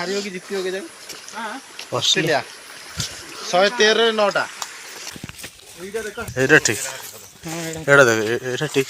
हारियो कि जितियो के जाऊ ऑस्ट्रेलिया 113 9टा एटा ठीक एटा देख एटा ठीक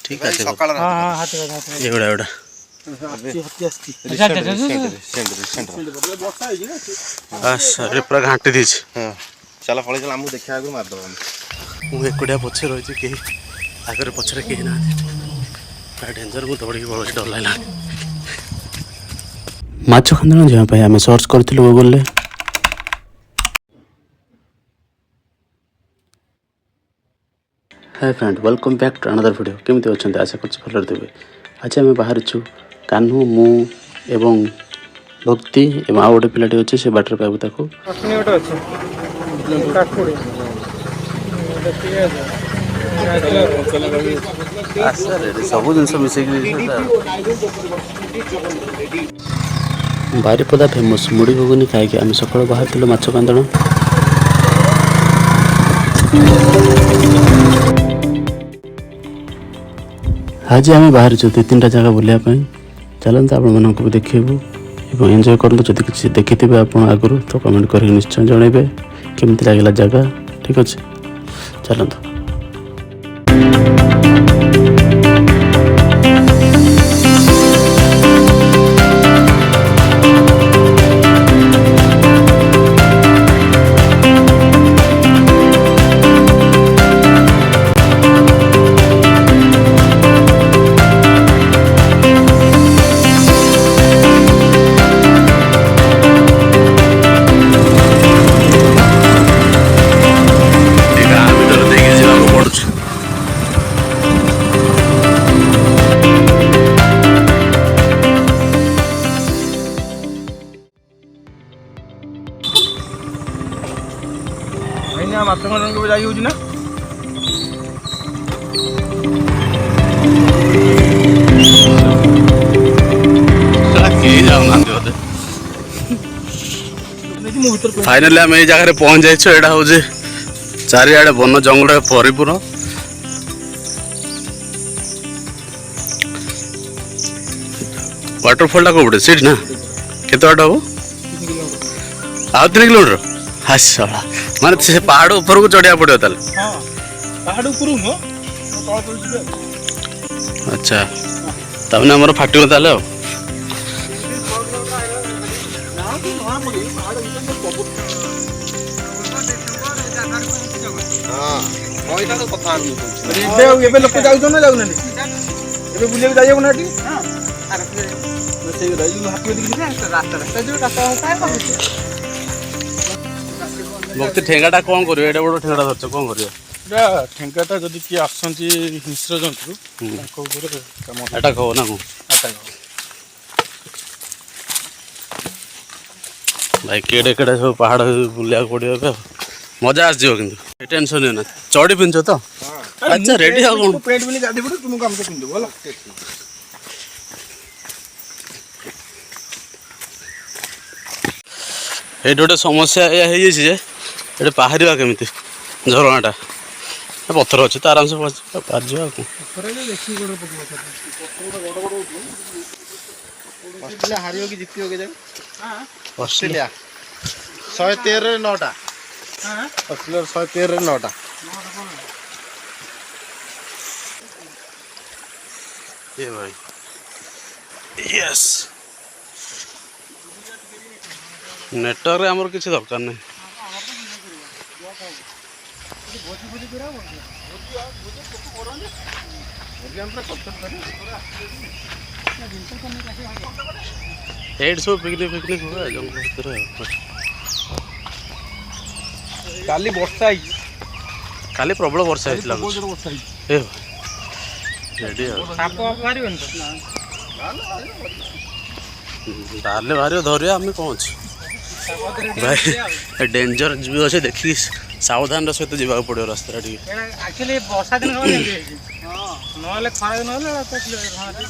ठीक है सकाळ हां हां हाथ लगा एवढा एवढा अरे पूरा घाटी दीची चला पळे चला हमहु देखा आगु मार दबा मु एकुडिया पछे रही कहीं आगे पछरे कहीं ना डेंजर मु दौड़ी पड़े डर लगा माछ खंदन जाए आम सर्च करूँ Google. Hi friend welcome back to another video केमती अच्छा आशा कर भल थे। आज आम बाहर कान्हू मु एवं भक्ति एवं आउ गोटे पिलाटी अच्छे से बाटर पाइबू ताको सब जिन मिस बारिपदा फेमस मुड़ी घुगुनी खाई आम सकाल बाहर माछ कांदण आज आम बाहर दु तीन जगह बुलायापी चलते आपण मानक भी देखू और एंजॉय करूँ। जब किसी देखि आप आगु तो कमेंट कर निश्चय जनइबे केमती लगे जगह ठीक अच्छे चलते। जाई होजी ना फाइनली आम ये जगह पहुंच जाइए। यहाँ हूँ चारिआडे वन जंगल परिपूर्ण वाटरफॉल टा कौटे सीट ना केते बाट हम आउ 3 किलोमीटर हासला माने से पहाड़ ऊपर को चढ़िया पड़ो ताले। हां पहाड़ ऊपर हो अच्छा तमने हमर फाटियो ताले हो हां कोइटा तो कथा आनु एबे लोक जाउ न जाउ ना एबे बुले के जाइयो ना टी हां अरे से रही हाथी दिख रास्ता रास्ता जो रास्ता काय कहू भक्ति ठेंगाटा कौन करियो एडा बड़ ठेंगाटा धरछ कौन करियो ठेंगाटा जदि कि आसंती हिंस्र जंतु ताको ऊपर काम एटा खो ना को भाई केड़े केड़े सब पहाड़ बुलिया पड़ियो बे मजा आस जियो किंतु टेंशन ना चढ़ी पिंचो तो अच्छा रेडी हो कोन पेट में गाड़ी पड़ो तुम काम से पिंदो बोला ये गोटे समस्या या है जे ये पहाड़िया केमी झरणाटा पत्थर अच्छे तो आराम से पार जा ऑस्ट्रेलिया हारियो कि जितियो के जाऊ ऑस्ट्रेलिया 113 9टा ऑस्ट्रेलिया 113 9टा ये भाई यस नेटवर्क रे हमर किसी दरकार नहीं एड सब पिकनिक हुआ जंगल भीतर काली वर्षा आई काली प्रबल वर्षा होइतला ए रेडी साप मारिबन तो डाले बाहर धरिया आम कौन भाई डेंजर भी अच्छे देखी सावधान सहित जावा पड़ो रास्ता एक्चुअली वर्षा दिन ना खरा दिन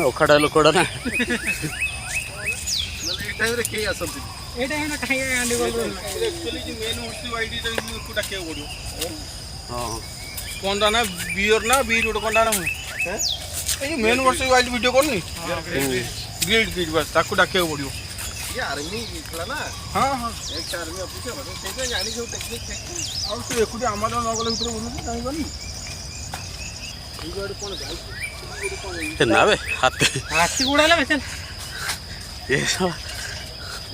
ओखाड़ा लोकड़ा ना कौन ना बीर ना बीर गोटे कौन मेन वर्ष वाइल्ड वीडियो करनी गिल्ड बस ताकू डाकिया पड़ो। ये आर्मी थला ना। हाँ हाँ एक आर्मी ऑफिसर बोले से जानी सब टेक्निक टेक्निक और तू एकुटी आमार न गले भितर बोलू जानि बनी ई गाड़ी कोन जाई ए ना बे हाथी हाथी गुड़ाला बेचन ये सब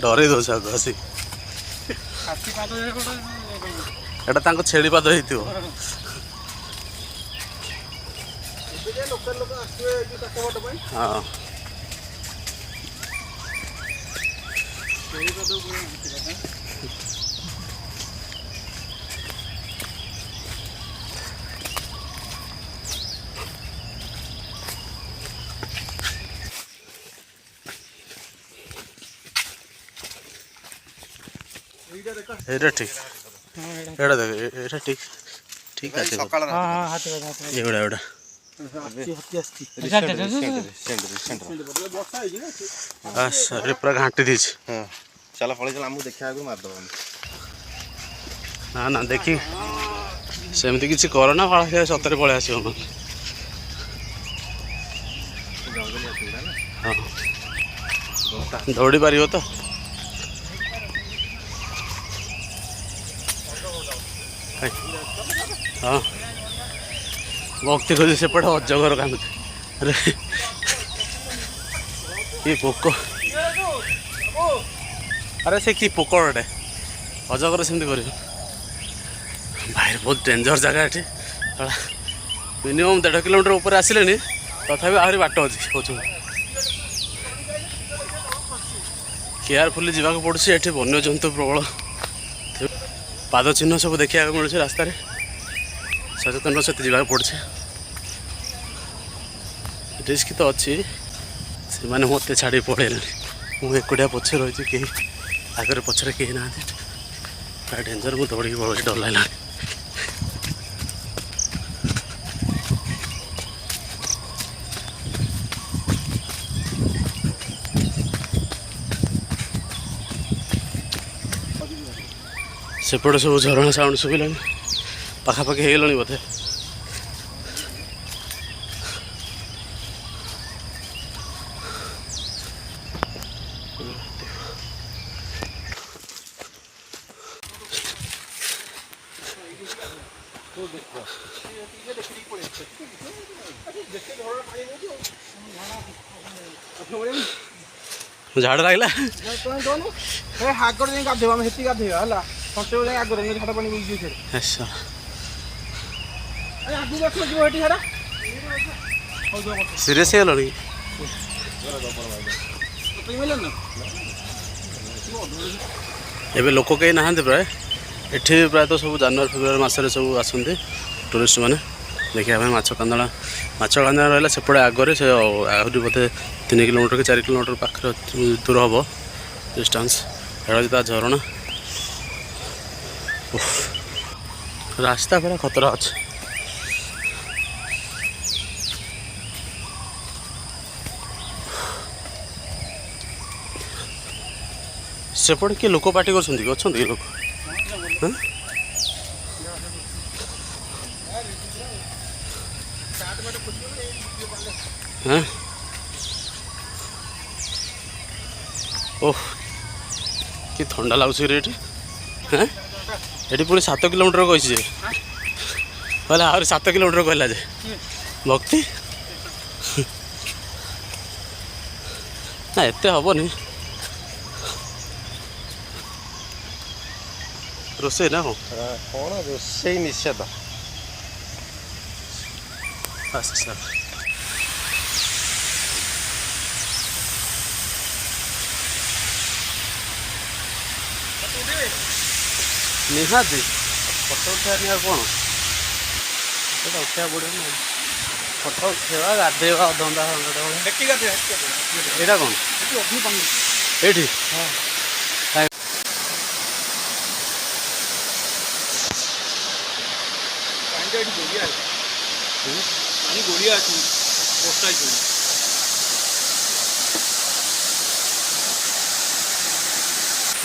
डरे दो सब हसी हाथी पाद एटा तांको छेड़ी पाद हेतियो ए लोकल लोक आसवे कि कटवट पई हां छेड़ी पाद गुड़ा एटा ठीक एटा देख एटा ठीक ठीक আছে সকাল हाँ हाँ हाथी पाद एवडा एवडा हाथी आस्ती सेंटर वर्षा है ना बस अरे पूरा घाटी दीछ हां चला पळे चला हमु देखा आगु मार दो ना ना देखी सेमती किसी करो ना फाड़ा से सतरे पळे आसी हम जंगल आसीला ना हां दौड़ी पारियो तो हाँ भक्ति खोजी सेपटे अजगर कांदु अरे ये पोक अरे से कि पोक गोटे अजगर सेमती कर भाई बहुत डेंजर जगह ये मिनिमम 1.5 किलोमीटर ऊपर आसिले तथापि आहरी बाट अच्छी कौन केयरफुली जावाक पड़ुछि एठी वन्य जंतु प्रबल पाद चिन्ह सब देखा मिलूँ रास्त सचेतन सहित जावाक पड़े रिस्क तो अच्छी से मैंने मत छाड़ी पड़े मुझे एकुटिया पछे रही कहीं आगे पछरे कहीं ना प्राय डेंजर मुझे दौड़ी पड़े डर लगा सेपटे सब झरणा साउंड शुभिला पाखापाखि हो गला बोधे झाड़ लगला हागर जाई गाधेबा हम हेती गाधेबा हला फटे जाई आगर ने झाड़ पानी बुझी छे अच्छा अरे आगु देख जो हेटी हरा हो जो सीरियस है लड़ी तो मिलन ना एबे लोक कहीं नहांते प्राय एठी प्राय तो सब जनवरी फेब्रुआरी मासरे सब आसंते टूरिस्ट माने देखिया भाई माछ कांदला रहला सेपटे आगरे से आहरी बोधे 3 किलोमीटर कि 4 किलोमीटर पाखरे दूर हम डिस्टेंस एटा झरणा रास्ता पूरा खतरा अच्छे सेपटे किए लोक पार्टी कर लोक हाँ हाँ ओह कि ठंडा लगुच रेट हाँ ये पुणी 7 किलोमीटर कही कहले आहरी 7 किलोमीटर कहला जे भक्ति ना एते हेनी रोसे ना कौन रोसे निषेध अच्छा निहाती फोटो उठा कौन उठा पड़े ना फोटो उठेवा गाधेवा अधघंटा हेटी गाधे यहाँ कौन अग्नि पानी ये पानी गोलिया पानी गोलिया पोस्टा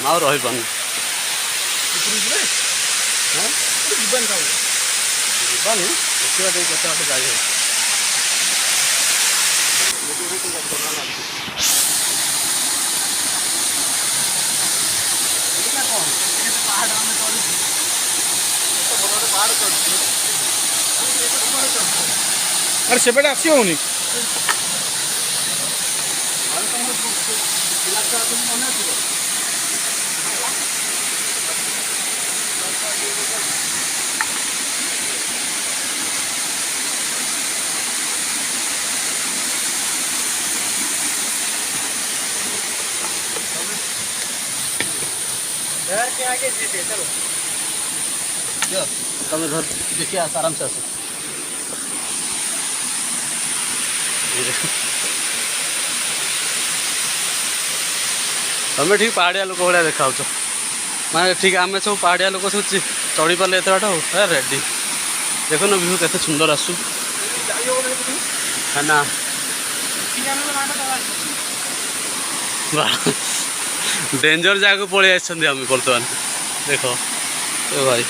माँ रही पानी जीवन था जीवानी देखा देखते जाए अरे सेपटे आसी होनी घर के आगे जीते चलो તમે ઘર देखिए आराम से आसो ତମେ ଠିକ ପାହାଡ଼ିଆ ଲୋକ ଭଳିଆ ଦେଖାଉଛ ମାନେ ଠିକ ଆମେ ସବୁ ପାହାଡ଼ିଆ ଲୋକ ସବୁ ଚଢ଼ି ପାରିଲେ ଏତେ ବାଟ ହଉ ରେଡ଼ି ଦେଖୁନ ଭିଉ କେତେ ସୁନ୍ଦର ଆସୁ ନା ଡେଞ୍ଜର ଜାଗାକୁ ପଳେଇ ଆସିଛନ୍ତି ଆମେ ବର୍ତ୍ତମାନ ଦେଖ ଏ ଭାଇ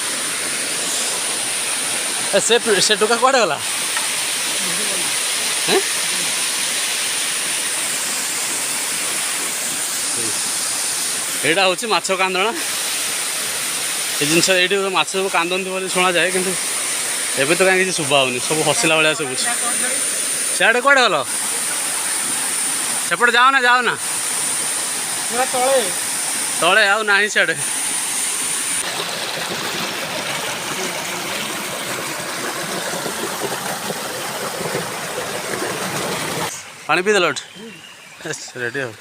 ସେ ଟୋକା କୁଆଡ଼େ ଗଲା ଏଇଟା ହେଉଛି ମାଛ କାନ୍ଦଣା ଏ ଜିନିଷ ଏଇଠି ମାଛ ସବୁ କାନ୍ଦନ୍ତି ବୋଲି ଶୁଣାଯାଏ କିନ୍ତୁ ଏବେ ତ କାହିଁ କିଛି ଶୁଭା ହେଉନି ସବୁ ହସିଲା ଭଳିଆ ଶୁଭୁଛି ସିଆଡ଼େ କୁଆଡ଼େ ଗଲ ସେପଟେ ଯାଅ ନା ତଳେ ଆଉ ନାହିଁ ସିଆଡ଼େ ପାଣି ପିଇଦେଲ ରେଡ଼ି ଆଉ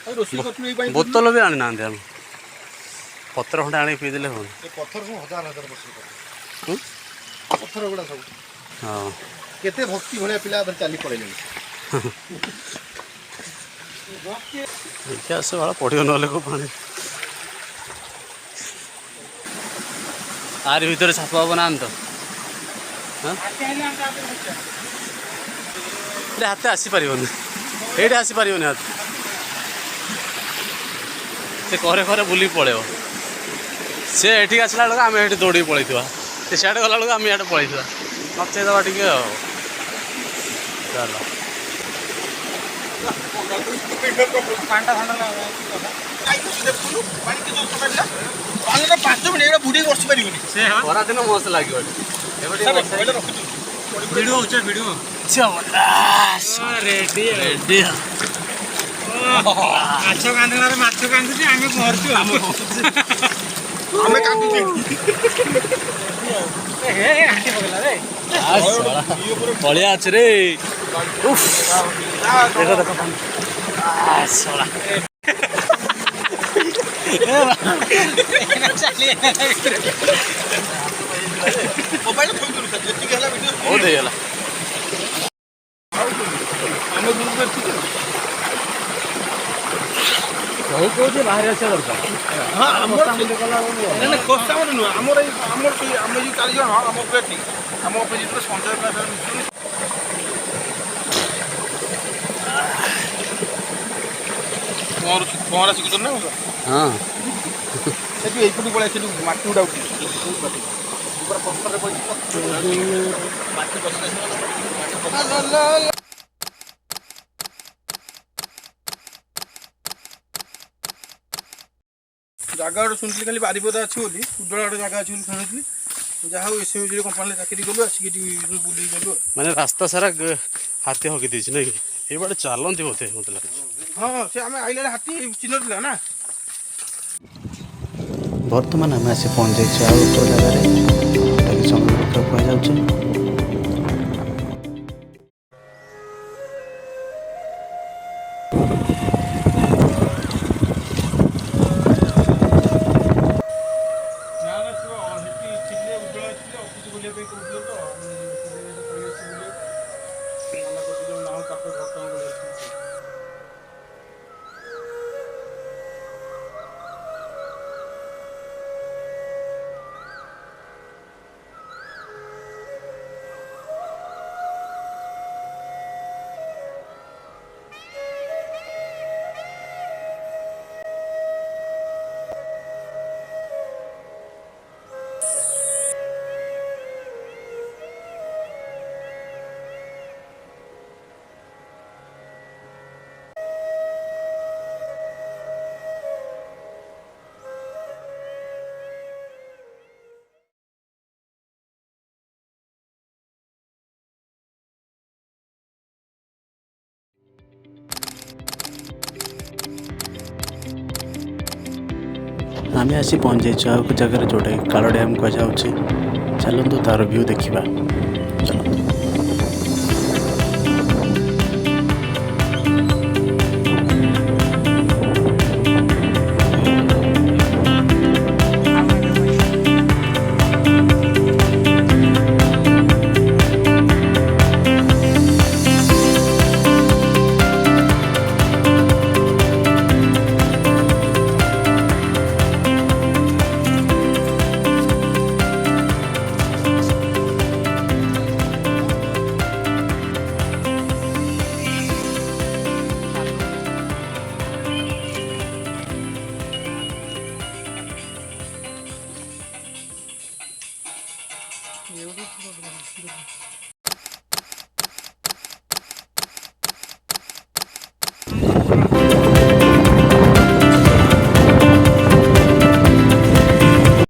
ବୋତଲ ବି ଆଣିନାହାନ୍ତି ଆମେ ପତ୍ର ଖଣ୍ଡେ ଆଣିକି ପିଇଦେଲେ ହଉନି ପଥର ସବୁ ହଜାର ହଜାର ବର୍ଷ ପଥର ଗୁଡ଼ା ସବୁ ହଁ କେତେ ଭକ୍ତି ଭଳିଆ ପିଲା ଚାଲି ପଳେଇଲେଣି ଦେଖି ଆସ ଭାಳ ପଡ଼ିବ ନହେଲେ କେଉଁ ପାଣି ତାରି ଭିତରେ ଛାପ ହବ ନାହାନ୍ତି ତ ହାତେ ଆସିପାରିବନି ଏଇଠି ଆସିପାରିବନି ହାତ ସେ ଘରେ ଘରେ ବୁଲିକି ପଳେଇବ ସେ ଏଠିକି ଆସିଲା ବେଳକୁ ଆମେ ଏଠି ଦୌଡ଼ିକି ପଳେଇଥିବା ସେ ସିଆଡ଼େ ଗଲା ବେଳକୁ ଆମେ ଇଆଡ଼େ ପଳେଇଥିବା ନଚେଇ ଦେବା ଟିକେ ଆଉ ଚାଲ ଖରାଦିନ ମସ୍ତ ଲାଗିବ ମାଛ କାନ୍ଦଣାରେ ମାଛ କାନ୍ଦୁଛି ଆମେ ମରୁଛୁ ଆମେ କାନ୍ଦୁଛୁ ବଳିଆ ଅଛି ରେ ଦେଖ ଦେଖ ବହୁତ ହେଇଗଲା କହୁଛି ବାହାରି ଆସିବା ଦରକାର ଆମର ନୁହଁ ଆମର ଆମେ ଯେଉଁ 4 ଜଣ ଆମ ଏଠି ଆମ ଅପୋଜିଟ୍ରେ ସଞ୍ଜୟ ପହଁରା ଶିଖୁଛନ୍ତି ନା ହଁ ସେଠୁ ଏଇପଟୁ ପଳେଇ ସେଠୁ ମାଟି ଗୁଡ଼ା ଉଠି ପୁରା ପଥରରେ ପଡ଼ିଛି ମାଟି ବସିଲା ଜାଗା ଗୋଟେ ଶୁଣିଥିଲି ଖାଲି ବାରିପଦା ଅଛି ବୋଲି ଉଜ୍ଜଳ ଗୋଟେ ଜାଗା ଅଛି ବୋଲି ଶୁଣିଥିଲି ଯାହା ହଉ ଏସଏମଜି କମ୍ପାନୀରେ ଚାକିରି କଲୁ ଆସିକି ଏଠି ବୁଲିକି ଗଲୁ ମାନେ ରାସ୍ତା ସାରା ହାତୀ ହକି ଦେଇଛି ନାଇଁ କି ଏଇବାଟେ ଚାଲନ୍ତି ମୋତେ ଲାଗୁଛି ହଁ ସେ ଆମେ ଆଇଲା ବେଳେ ହାତୀ ଚିହ୍ନ ଥିଲା ନା ବର୍ତ୍ତମାନ ଆମେ ଆସି ପହଞ୍ଚିଯାଇଛୁ ଆଉ ଏକ ଜାଗାରେ ଯେଉଁଟାକି ଚନ୍ଦ୍ରବୃକ୍ଷ କୁହାଯାଉଛି ଆମେ ଆସି ପହଞ୍ଚିଯାଇଛୁ ଆଉ ଏକ ଜାଗାରେ ଯେଉଁଟାକି କାଳ ଡ୍ୟାମ୍ କୁହାଯାଉଛି। ଚାଲନ୍ତୁ ତାର ଭ୍ୟୁ ଦେଖିବା।